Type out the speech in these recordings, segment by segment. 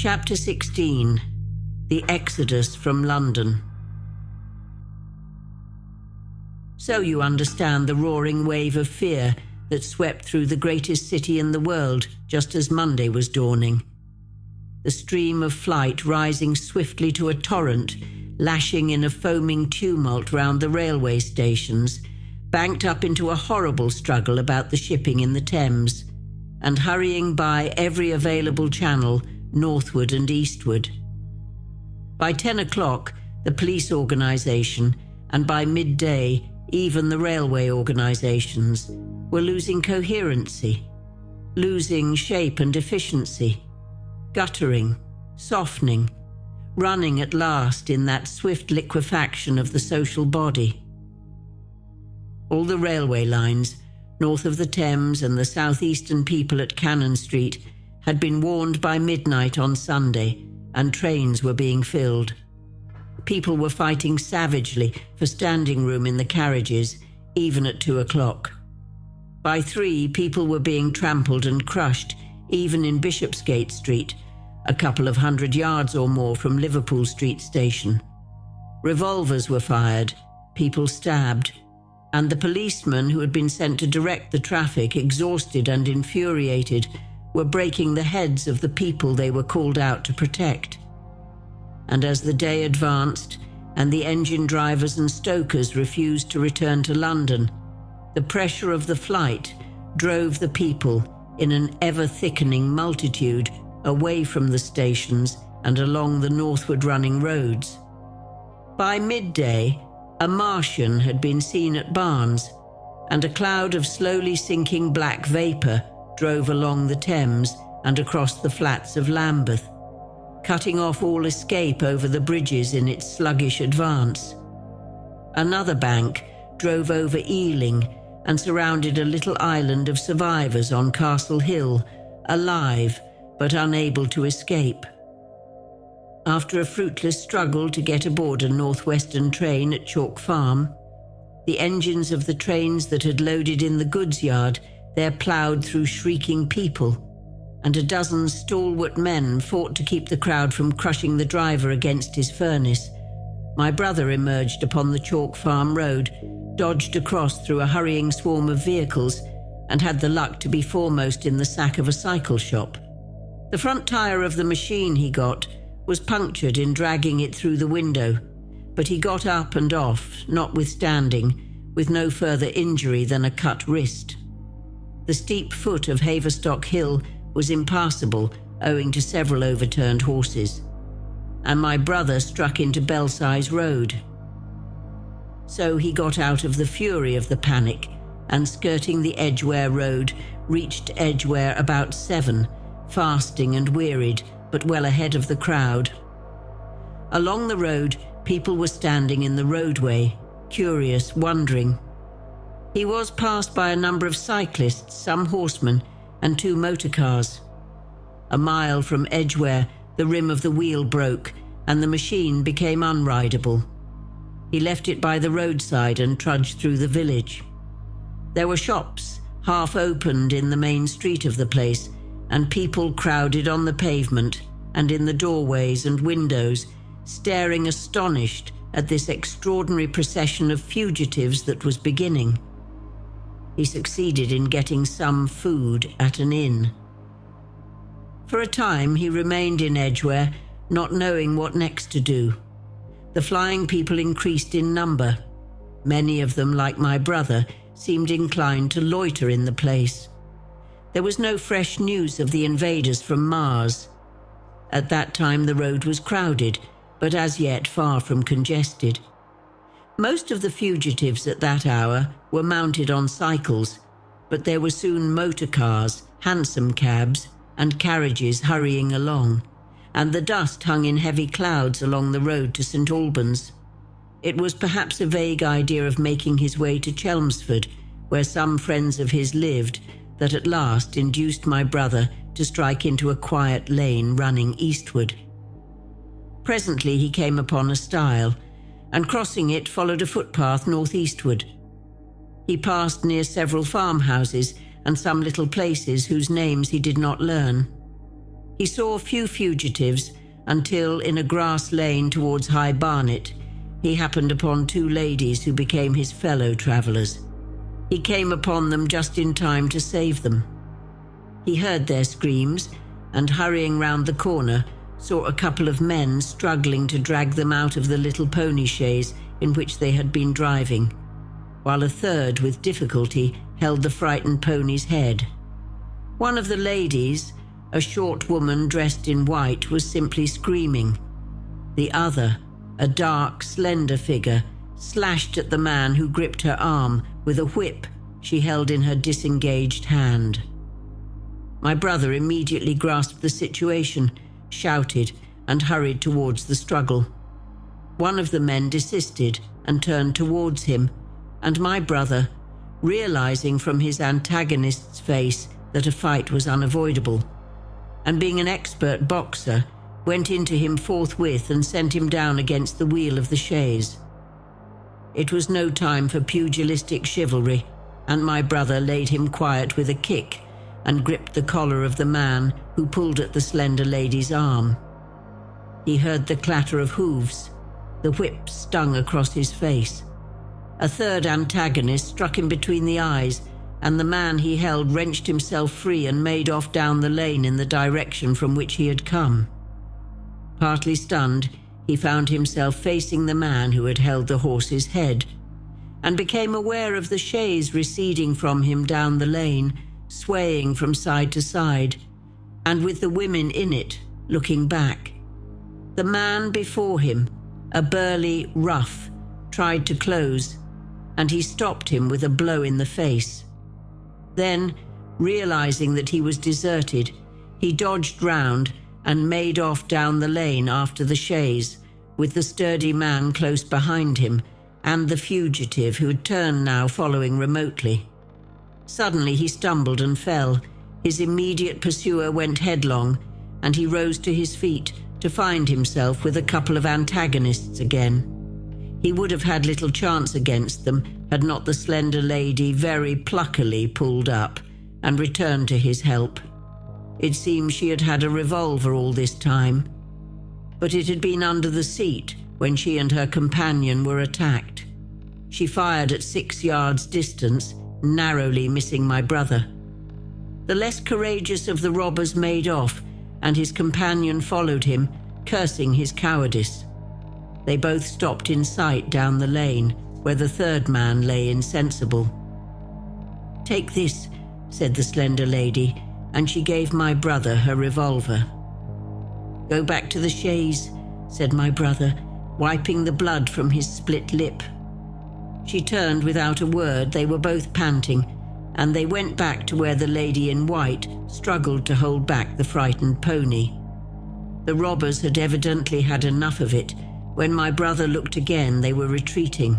Chapter 16. The Exodus from London. So you understand the roaring wave of fear that swept through the greatest city in the world just as Monday was dawning. The stream of flight rising swiftly to a torrent, lashing in a foaming tumult round the railway stations, banked up into a horrible struggle about the shipping in the Thames, and hurrying by every available channel northward and eastward. By 10 o'clock, the police organisation, and by midday, even the railway organisations, were losing coherency, losing shape and efficiency, guttering, softening, running at last in that swift liquefaction of the social body. All the railway lines, north of the Thames and the southeastern people at Cannon Street, had been warned by midnight on Sunday, and trains were being filled. People were fighting savagely for standing room in the carriages, even at 2 o'clock. By 3, people were being trampled and crushed, even in Bishopsgate Street, a couple of 100 yards or more from Liverpool Street Station. Revolvers were fired, people stabbed, and the policemen who had been sent to direct the traffic, exhausted and infuriated, were breaking the heads of the people they were called out to protect. And as the day advanced and the engine drivers and stokers refused to return to London, the pressure of the flight drove the people in an ever-thickening multitude away from the stations and along the northward running roads. By midday, a Martian had been seen at Barnes, and a cloud of slowly sinking black vapour drove along the Thames and across the flats of Lambeth, cutting off all escape over the bridges in its sluggish advance. Another bank drove over Ealing and surrounded a little island of survivors on Castle Hill, alive but unable to escape. After a fruitless struggle to get aboard a northwestern train at Chalk Farm, the engines of the trains that had loaded in the goods yard there ploughed through shrieking people, and a dozen stalwart men fought to keep the crowd from crushing the driver against his furnace. My brother emerged upon the Chalk Farm road, dodged across through a hurrying swarm of vehicles, and had the luck to be foremost in the sack of a cycle shop. The front tire of the machine he got was punctured in dragging it through the window, but he got up and off, notwithstanding, with no further injury than a cut wrist. The steep foot of Haverstock Hill was impassable owing to several overturned horses, and my brother struck into Belsize Road. So he got out of the fury of the panic and, skirting the Edgware Road, reached Edgware about 7, fasting and wearied, but well ahead of the crowd. Along the road, people were standing in the roadway, curious, wondering. He was passed by a number of cyclists, some horsemen, and 2 motor cars. A mile from Edgware, the rim of the wheel broke, and the machine became unrideable. He left it by the roadside and trudged through the village. There were shops, half opened in the main street of the place, and people crowded on the pavement and in the doorways and windows, staring astonished at this extraordinary procession of fugitives that was beginning. He succeeded in getting some food at an inn. For a time he remained in Edgware, not knowing what next to do. The flying people increased in number. Many of them, like my brother, seemed inclined to loiter in the place. There was no fresh news of the invaders from Mars. At that time the road was crowded, but as yet far from congested. Most of the fugitives at that hour were mounted on cycles, but there were soon motor cars, hansom cabs, and carriages hurrying along, and the dust hung in heavy clouds along the road to St. Albans. It was perhaps a vague idea of making his way to Chelmsford, where some friends of his lived, that at last induced my brother to strike into a quiet lane running eastward. Presently he came upon a stile, and crossing it followed a footpath northeastward. He passed near several farmhouses and some little places whose names he did not learn. He saw few fugitives until, in a grass lane towards High Barnet, he happened upon two ladies who became his fellow travellers. He came upon them just in time to save them. He heard their screams and, hurrying round the corner, saw a couple of men struggling to drag them out of the little pony chaise in which they had been driving, while a third, with difficulty, held the frightened pony's head. One of the ladies, a short woman dressed in white, was simply screaming. The other, a dark, slender figure, slashed at the man who gripped her arm with a whip she held in her disengaged hand. My brother immediately grasped the situation, shouted, and hurried towards the struggle. One of the men desisted and turned towards him, and my brother, realizing from his antagonist's face that a fight was unavoidable, and being an expert boxer, went into him forthwith and sent him down against the wheel of the chaise. It was no time for pugilistic chivalry, and my brother laid him quiet with a kick and gripped the collar of the man who pulled at the slender lady's arm. He heard the clatter of hooves. The whip stung across his face. A third antagonist struck him between the eyes, and the man he held wrenched himself free and made off down the lane in the direction from which he had come. Partly stunned, he found himself facing the man who had held the horse's head, and became aware of the chaise receding from him down the lane, swaying from side to side, and with the women in it looking back. The man before him, a burly rough, tried to close, and he stopped him with a blow in the face. Then, realizing that he was deserted, he dodged round and made off down the lane after the chaise, with the sturdy man close behind him and the fugitive who had turned now following remotely. Suddenly he stumbled and fell. His immediate pursuer went headlong, and he rose to his feet to find himself with a couple of antagonists again. He would have had little chance against them had not the slender lady very pluckily pulled up and returned to his help. It seems she had had a revolver all this time, but it had been under the seat when she and her companion were attacked. She fired at 6 yards distance, narrowly missing my brother. The less courageous of the robbers made off, and his companion followed him, cursing his cowardice. They both stopped in sight down the lane, where the third man lay insensible. "Take this," said the slender lady, and she gave my brother her revolver. "Go back to the chaise," said my brother, wiping the blood from his split lip. She turned without a word. They were both panting, and they went back to where the lady in white struggled to hold back the frightened pony. The robbers had evidently had enough of it. When my brother looked again, they were retreating.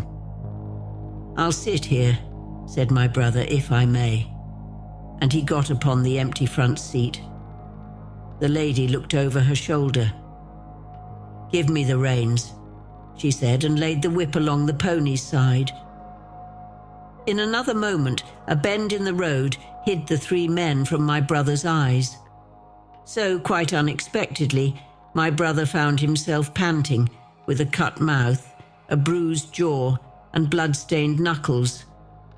"I'll sit here," said my brother, "if I may," and he got upon the empty front seat. The lady looked over her shoulder. "Give me the reins," she said, and laid the whip along the pony's side. In another moment, a bend in the road hid the 3 men from my brother's eyes. So, quite unexpectedly, my brother found himself panting, with a cut mouth, a bruised jaw, and blood-stained knuckles,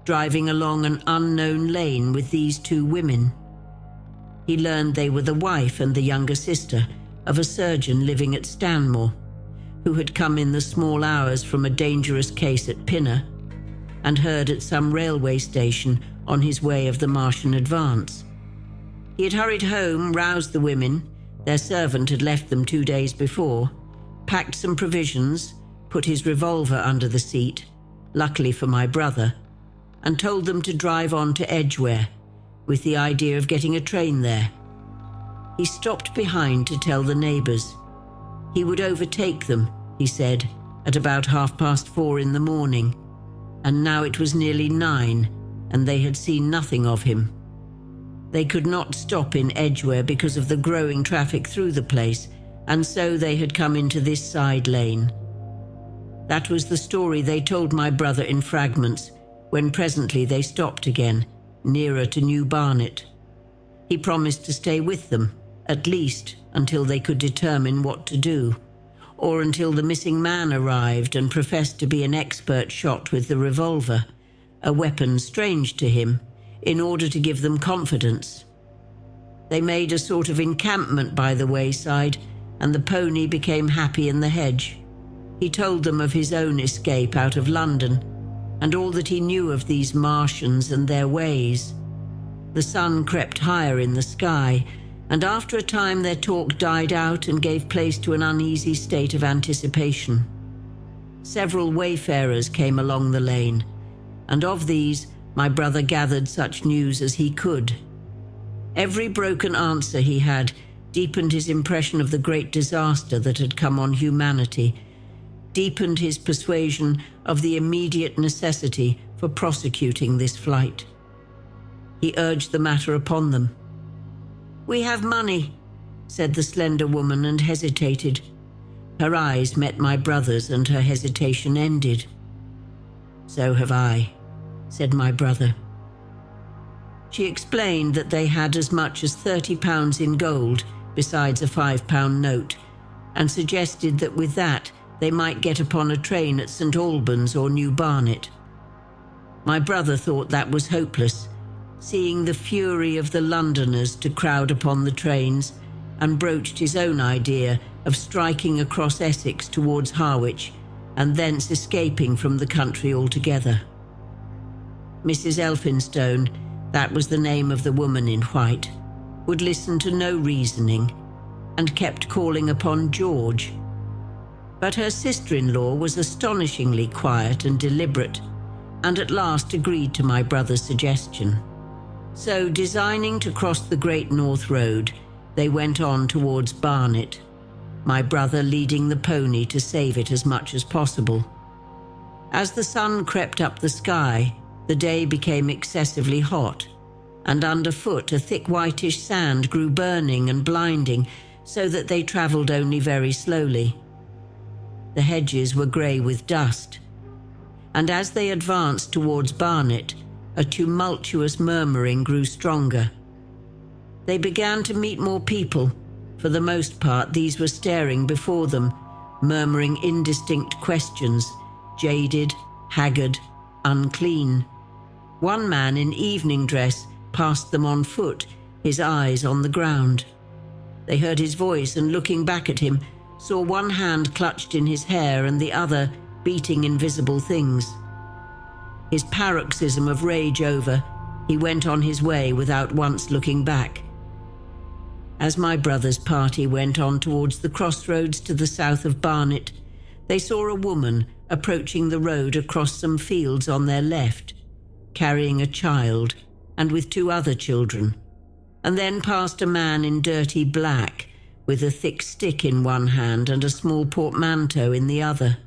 driving along an unknown lane with these 2 women. He learned they were the wife and the younger sister of a surgeon living at Stanmore, who had come in the small hours from a dangerous case at Pinner, and heard at some railway station on his way of the Martian advance. He had hurried home, roused the women, their servant had left them 2 days before, packed some provisions, put his revolver under the seat, luckily for my brother, and told them to drive on to Edgware, with the idea of getting a train there. He stopped behind to tell the neighbours. He would overtake them, he said, at about 4:30 in the morning, and now it was nearly 9, and they had seen nothing of him. They could not stop in Edgware because of the growing traffic through the place, and so they had come into this side lane. That was the story they told my brother in fragments, when presently they stopped again, nearer to New Barnet. He promised to stay with them, at least until they could determine what to do, or until the missing man arrived and professed to be an expert shot with the revolver, a weapon strange to him, in order to give them confidence. They made a sort of encampment by the wayside, and the pony became happy in the hedge. He told them of his own escape out of London, and all that he knew of these Martians and their ways. The sun crept higher in the sky, and after a time their talk died out and gave place to an uneasy state of anticipation. Several wayfarers came along the lane, and of these my brother gathered such news as he could. Every broken answer he had deepened his impression of the great disaster that had come on humanity, deepened his persuasion of the immediate necessity for prosecuting this flight. He urged the matter upon them. "We have money," said the slender woman, and hesitated. Her eyes met my brother's, and her hesitation ended. "So have I," said my brother. She explained that they had as much as £30 in gold, besides a £5 note, and suggested that with that they might get upon a train at St. Albans or New Barnet. My brother thought that was hopeless, seeing the fury of the Londoners to crowd upon the trains, and broached his own idea of striking across Essex towards Harwich, and thence escaping from the country altogether. Mrs. Elphinstone, that was the name of the woman in white, would listen to no reasoning, and kept calling upon George. But her sister-in-law was astonishingly quiet and deliberate, and at last agreed to my brother's suggestion. So, designing to cross the Great North Road, they went on towards Barnet, my brother leading the pony to save it as much as possible. As the sun crept up the sky, the day became excessively hot, and underfoot a thick whitish sand grew burning and blinding, so that they travelled only very slowly. The hedges were grey with dust, and as they advanced towards Barnet, a tumultuous murmuring grew stronger. They began to meet more people. For the most part, these were staring before them, murmuring indistinct questions, jaded, haggard, unclean. One man in evening dress passed them on foot, his eyes on the ground. They heard his voice, and looking back at him, saw one hand clutched in his hair and the other beating invisible things. His paroxysm of rage over, he went on his way without once looking back. As my brother's party went on towards the crossroads to the south of Barnet, they saw a woman approaching the road across some fields on their left, carrying a child and with 2 other children, and then passed a man in dirty black, with a thick stick in one hand and a small portmanteau in the other.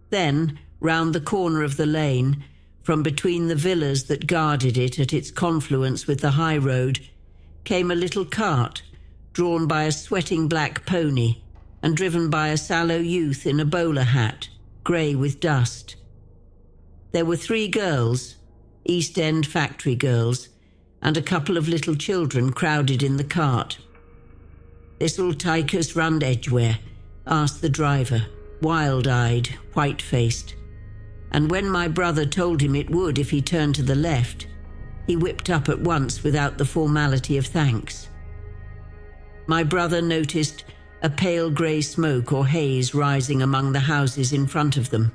Then, round the corner of the lane, from between the villas that guarded it at its confluence with the high road, came a little cart, drawn by a sweating black pony, and driven by a sallow youth in a bowler hat, grey with dust. There were 3 girls, East End factory girls, and a couple of little children crowded in the cart. "This'll take us round Edgware?" asked the driver, wild-eyed, white-faced. And when my brother told him it would if he turned to the left, he whipped up at once without the formality of thanks. My brother noticed a pale grey smoke or haze rising among the houses in front of them,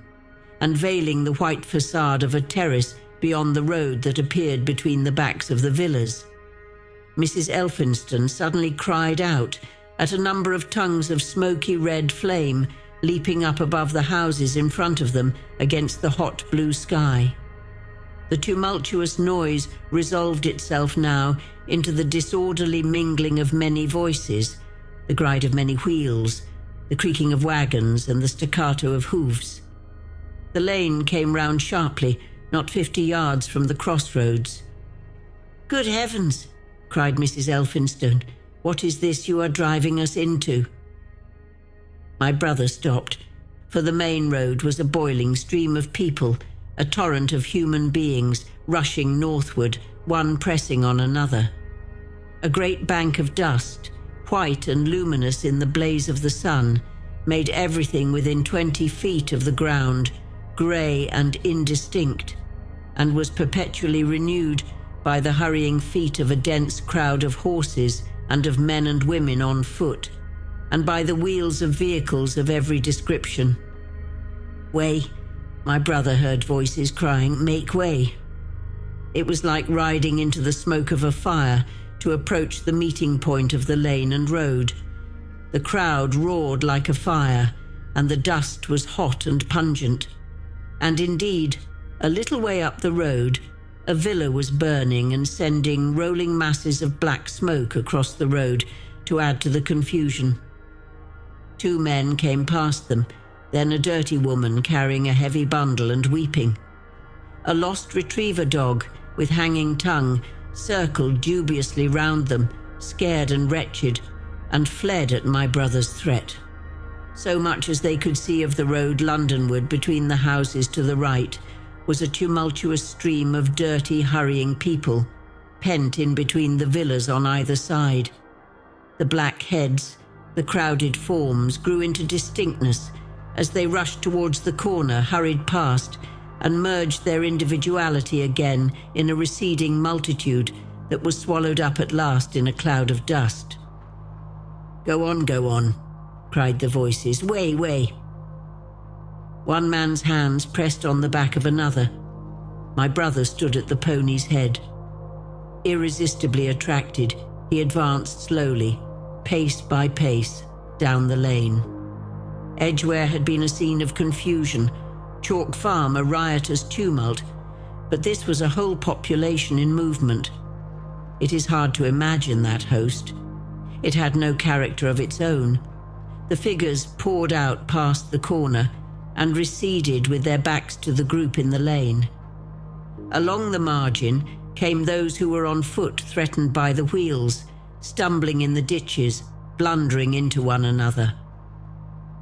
and veiling the white facade of a terrace beyond the road that appeared between the backs of the villas. Mrs. Elphinstone suddenly cried out at a number of tongues of smoky red flame leaping up above the houses in front of them against the hot blue sky. The tumultuous noise resolved itself now into the disorderly mingling of many voices, the gride of many wheels, the creaking of wagons, and the staccato of hoofs. The lane came round sharply, not 50 yards from the crossroads. "Good heavens!" cried Mrs. Elphinstone. "What is this you are driving us into?" My brother stopped, for the main road was a boiling stream of people, a torrent of human beings rushing northward, one pressing on another. A great bank of dust, white and luminous in the blaze of the sun, made everything within 20 feet of the ground grey and indistinct, and was perpetually renewed by the hurrying feet of a dense crowd of horses and of men and women on foot, and by the wheels of vehicles of every description. "Way," my brother heard voices crying, "make way." It was like riding into the smoke of a fire to approach the meeting point of the lane and road. The crowd roared like a fire, and the dust was hot and pungent. And indeed, a little way up the road, a villa was burning and sending rolling masses of black smoke across the road to add to the confusion. 2 men came past them, then a dirty woman carrying a heavy bundle and weeping. A lost retriever dog with hanging tongue circled dubiously round them, scared and wretched, and fled at my brother's threat. So much as they could see of the road Londonward between the houses to the right was a tumultuous stream of dirty, hurrying people, pent in between the villas on either side. The black heads, the crowded forms grew into distinctness as they rushed towards the corner, hurried past, and merged their individuality again in a receding multitude that was swallowed up at last in a cloud of dust. Go on," cried the voices. "Way, way." One man's hands pressed on the back of another. My brother stood at the pony's head. Irresistibly attracted, he advanced slowly, pace by pace, down the lane. Edgware had been a scene of confusion, Chalk Farm a riotous tumult, but this was a whole population in movement. It is hard to imagine that host. It had no character of its own. The figures poured out past the corner and receded with their backs to the group in the lane. Along the margin came those who were on foot, threatened by the wheels, stumbling in the ditches, blundering into one another.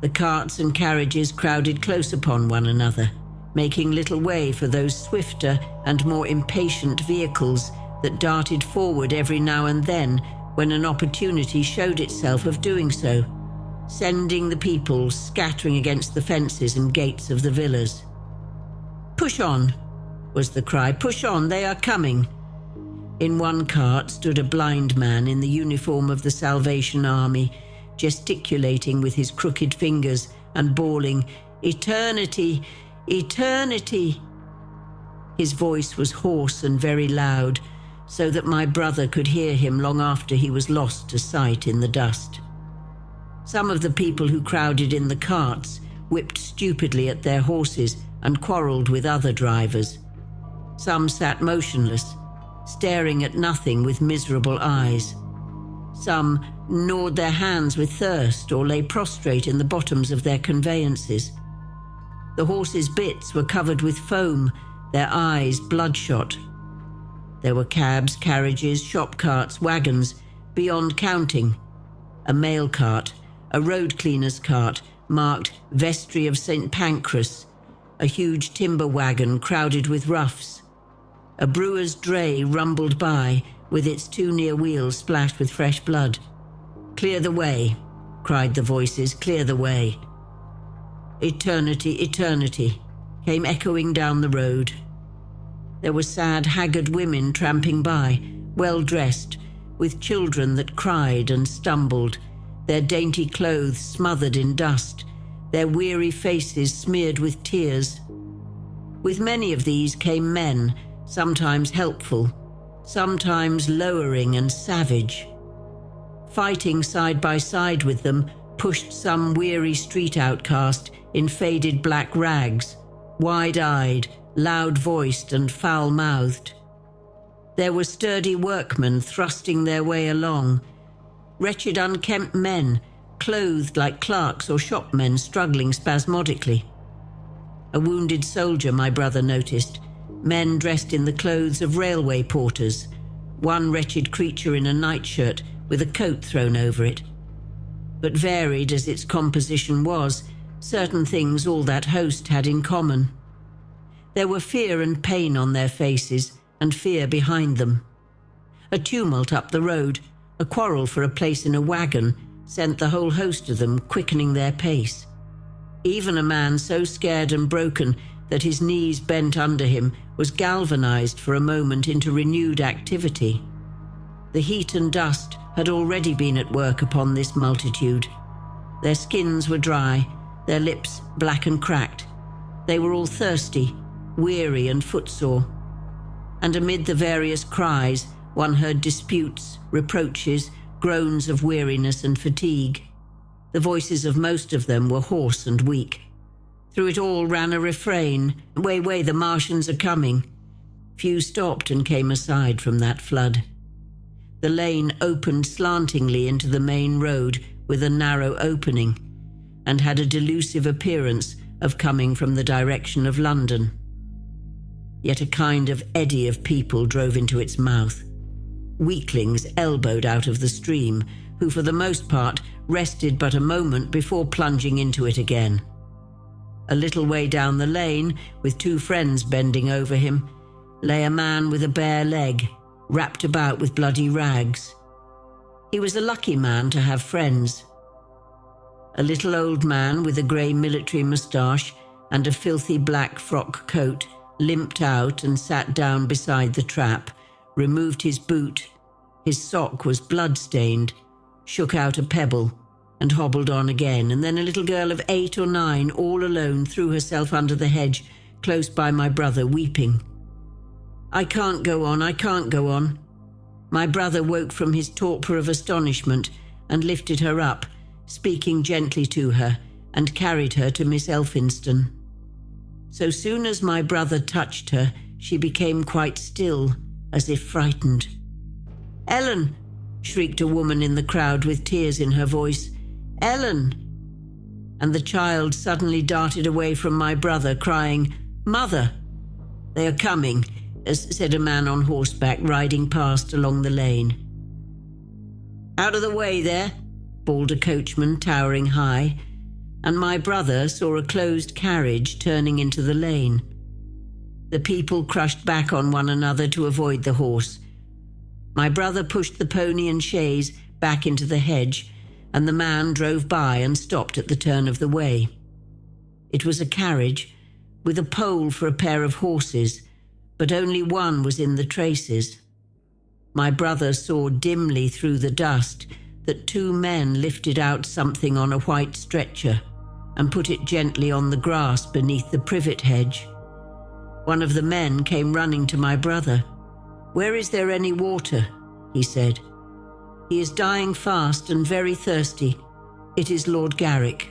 The carts and carriages crowded close upon one another, making little way for those swifter and more impatient vehicles that darted forward every now and then when an opportunity showed itself of doing so, sending the people scattering against the fences and gates of the villas. "Push on," was the cry. "Push on, they are coming." In one cart stood a blind man in the uniform of the Salvation Army, gesticulating with his crooked fingers and bawling, "Eternity! Eternity!" His voice was hoarse and very loud, so that my brother could hear him long after he was lost to sight in the dust. Some of the people who crowded in the carts whipped stupidly at their horses and quarreled with other drivers. Some sat motionless, staring at nothing with miserable eyes. Some gnawed their hands with thirst or lay prostrate in the bottoms of their conveyances. The horses' bits were covered with foam, their eyes bloodshot. There were cabs, carriages, shop carts, wagons, beyond counting. A mail cart, a road cleaner's cart, marked Vestry of St. Pancras, a huge timber wagon crowded with roughs. A brewer's dray rumbled by, with its 2 near wheels splashed with fresh blood. "Clear the way," cried the voices, "clear the way." "Eternity, eternity," came echoing down the road. There were sad, haggard women tramping by, well dressed, with children that cried and stumbled, their dainty clothes smothered in dust, their weary faces smeared with tears. With many of these came men, sometimes helpful, sometimes lowering and savage. Fighting side by side with them pushed some weary street outcast in faded black rags, wide-eyed, loud-voiced and foul-mouthed. There were sturdy workmen thrusting their way along, wretched unkempt men, clothed like clerks or shopmen struggling spasmodically. A wounded soldier, my brother noticed, men dressed in the clothes of railway porters, one wretched creature in a nightshirt with a coat thrown over it. But varied as its composition was, certain things all that host had in common. There were fear and pain on their faces, and fear behind them. A tumult up the road, A quarrel for a place in a wagon sent the whole host of them quickening their pace. Even a man so scared and broken that his knees bent under him was galvanized for a moment into renewed activity. The heat and dust had already been at work upon this multitude. Their skins were dry, their lips black and cracked. They were all thirsty, weary and footsore. And amid the various cries, one heard disputes, reproaches, groans of weariness and fatigue. The voices of most of them were hoarse and weak. Through it all ran a refrain, "Way, the Martians are coming." Few stopped and came aside from that flood. The lane opened slantingly into the main road with a narrow opening, and had a delusive appearance of coming from the direction of London. Yet a kind of eddy of people drove into its mouth. Weaklings elbowed out of the stream, who for the most part rested but a moment before plunging into it again. A little way down the lane, with two friends bending over him, lay a man with a bare leg, wrapped about with bloody rags. He was a lucky man to have friends. A little old man with a grey military moustache and a filthy black frock coat limped out and sat down beside the trap, removed his boot. His sock was blood-stained, shook out a pebble, and hobbled on again, and then a little girl of 8 or 9, all alone, threw herself under the hedge, close by my brother, weeping. I can't go on. My brother woke from his torpor of astonishment and lifted her up, speaking gently to her, and carried her to Miss Elphinston. So soon as my brother touched her, she became quite still, as if frightened. "Ellen!" shrieked a woman in the crowd with tears in her voice. "Ellen!" And the child suddenly darted away from my brother, crying, "Mother!" "They are coming," said a man on horseback riding past along the lane. "Out of the way there," bawled a coachman towering high, and my brother saw a closed carriage turning into the lane. The people crushed back on one another to avoid the horse. My brother pushed the pony and chaise back into the hedge, and the man drove by and stopped at the turn of the way. It was a carriage, with a pole for a pair of horses, but only one was in the traces. My brother saw dimly through the dust that 2 men lifted out something on a white stretcher and put it gently on the grass beneath the privet hedge. One of the men came running to my brother. "Where is there any water?" he said. "He is dying fast and very thirsty. It is Lord Garrick."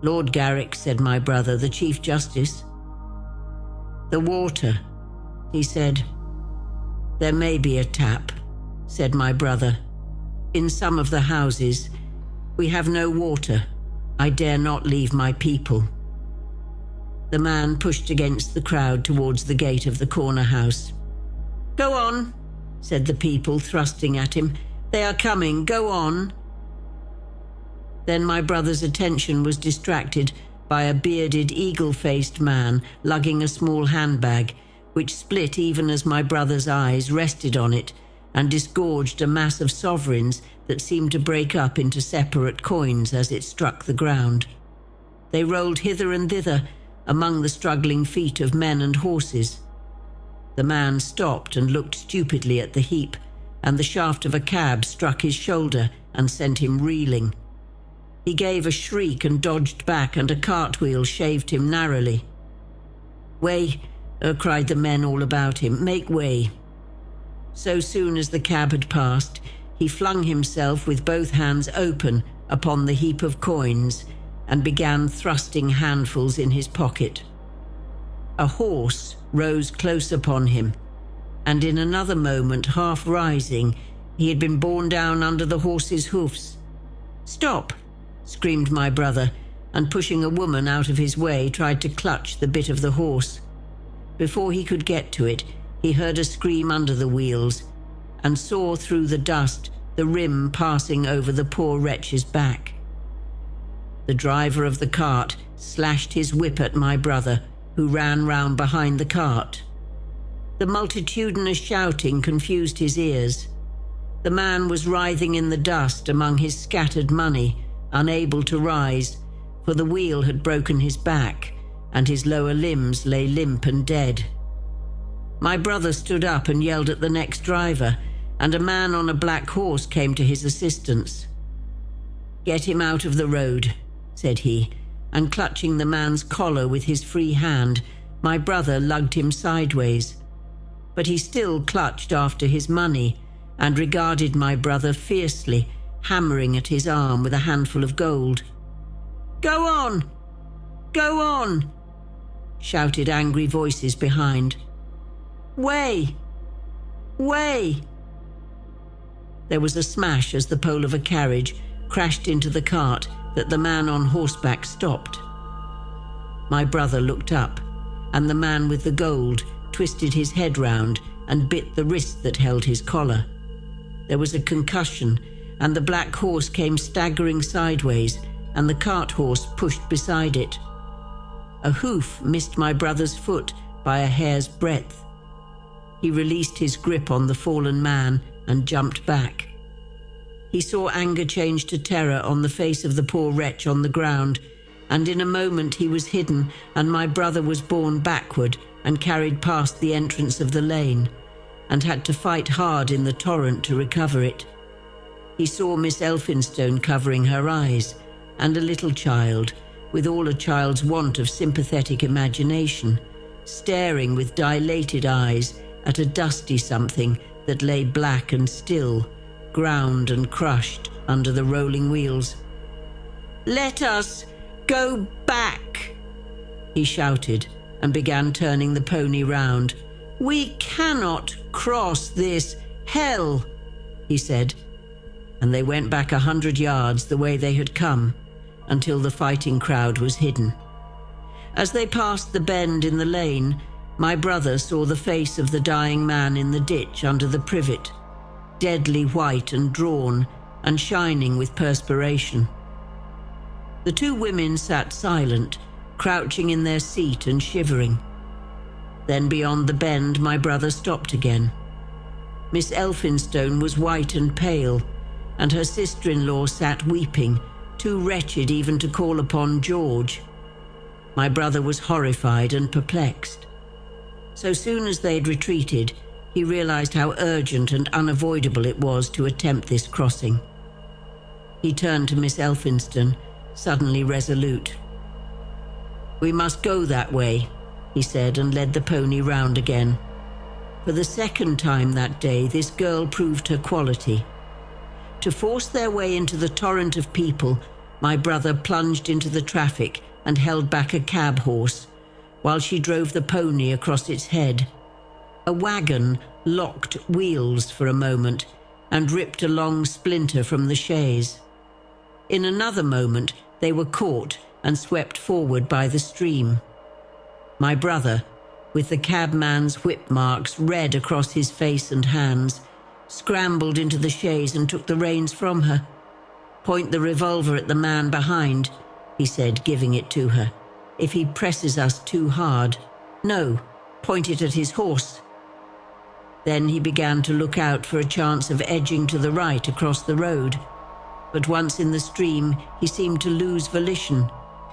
"Lord Garrick," said my brother, "the Chief Justice." "The water," he said. "There may be a tap," said my brother. "In some of the houses. We have no water. I dare not leave my people." The man pushed against the crowd towards the gate of the corner house. "Go on," said the people, thrusting at him. "They are coming. Go on." Then my brother's attention was distracted by a bearded, eagle-faced man lugging a small handbag, which split even as my brother's eyes rested on it and disgorged a mass of sovereigns that seemed to break up into separate coins as it struck the ground. They rolled hither and thither among the struggling feet of men and horses. The man stopped and looked stupidly at the heap, and the shaft of a cab struck his shoulder and sent him reeling. He gave a shriek and dodged back, and a cartwheel shaved him narrowly. "Way!" cried the men all about him. "Make way!" So soon as the cab had passed, he flung himself with both hands open upon the heap of coins and began thrusting handfuls in his pocket. A horse rose close upon him, and in another moment, half rising, he had been borne down under the horse's hoofs. "Stop!" screamed my brother, and pushing a woman out of his way, tried to clutch the bit of the horse. Before he could get to it, he heard a scream under the wheels, and saw through the dust the rim passing over the poor wretch's back. The driver of the cart slashed his whip at my brother, who ran round behind the cart. The multitudinous shouting confused his ears. The man was writhing in the dust among his scattered money, unable to rise, for the wheel had broken his back, and his lower limbs lay limp and dead. My brother stood up and yelled at the next driver, and a man on a black horse came to his assistance. "Get him out of the road," said he, and clutching the man's collar with his free hand, my brother lugged him sideways. But he still clutched after his money and regarded my brother fiercely, hammering at his arm with a handful of gold. "Go on! Go on!" shouted angry voices behind. "Way! Way!" There was a smash as the pole of a carriage crashed into the cart that the man on horseback stopped. My brother looked up, and the man with the gold twisted his head round and bit the wrist that held his collar. There was a concussion, and the black horse came staggering sideways, and the cart horse pushed beside it. A hoof missed my brother's foot by a hair's breadth. He released his grip on the fallen man and jumped back. He saw anger change to terror on the face of the poor wretch on the ground, and in a moment he was hidden, and my brother was borne backward and carried past the entrance of the lane, and had to fight hard in the torrent to recover it. He saw Miss Elphinstone covering her eyes, and a little child, with all a child's want of sympathetic imagination, staring with dilated eyes at a dusty something that lay black and still, ground and crushed under the rolling wheels. "Let us go back," he shouted, and began turning the pony round. "We cannot cross this hell," he said, and they went back 100 yards the way they had come, until the fighting crowd was hidden. As they passed the bend in the lane, my brother saw the face of the dying man in the ditch under the privet, deadly white and drawn, and shining with perspiration. The two women sat silent, crouching in their seat and shivering. Then beyond the bend my brother stopped again. Miss Elphinstone was white and pale, and her sister-in-law sat weeping, too wretched even to call upon George. My brother was horrified and perplexed. So soon as they had retreated, he realized how urgent and unavoidable it was to attempt this crossing. He turned to Miss Elphinstone, suddenly resolute. "We must go that way," he said, and led the pony round again. For the second time that day, this girl proved her quality. To force their way into the torrent of people, my brother plunged into the traffic and held back a cab horse, while she drove the pony across its head. A wagon locked wheels for a moment and ripped a long splinter from the chaise. In another moment, they were caught and swept forward by the stream. My brother, with the cabman's whip marks red across his face and hands, scrambled into the chaise and took the reins from her. "Point the revolver at the man behind," he said, giving it to her. "If he presses us too hard. No, point it at his horse." Then he began to look out for a chance of edging to the right across the road. But once in the stream, he seemed to lose volition,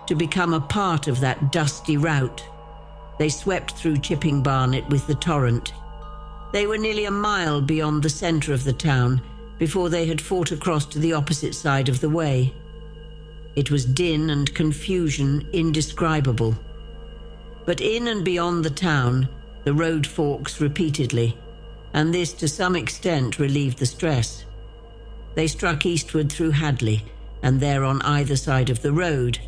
to become a part of that dusty rout. They swept through Chipping Barnet with the torrent. They were nearly a mile beyond the centre of the town before they had fought across to the opposite side of the way. It was din and confusion indescribable. But in and beyond the town, the road forks repeatedly, and this to some extent relieved the stress. They struck eastward through Hadley, and there on either side of the road,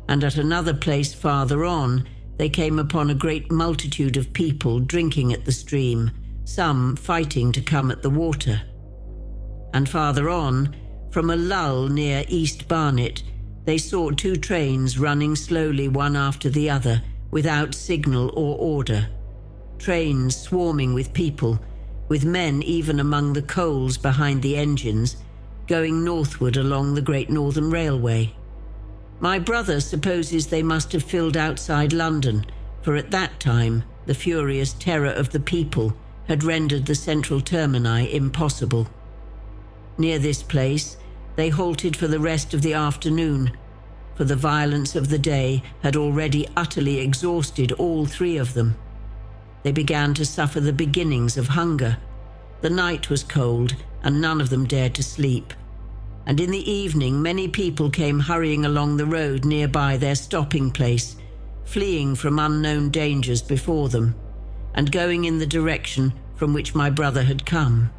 and at another place farther on, they came upon a great multitude of people drinking at the stream, some fighting to come at the water. And farther on, from a lull near East Barnet, they saw two trains running slowly one after the other, without signal or order. Trains swarming with people, with men even among the coals behind the engines, going northward along the Great Northern Railway. My brother supposes they must have filled outside London, for at that time the furious terror of the people had rendered the central termini impossible. Near this place, they halted for the rest of the afternoon, for the violence of the day had already utterly exhausted all three of them. They began to suffer the beginnings of hunger. The night was cold, and none of them dared to sleep. And in the evening, many people came hurrying along the road nearby their stopping place, fleeing from unknown dangers before them, and going in the direction from which my brother had come.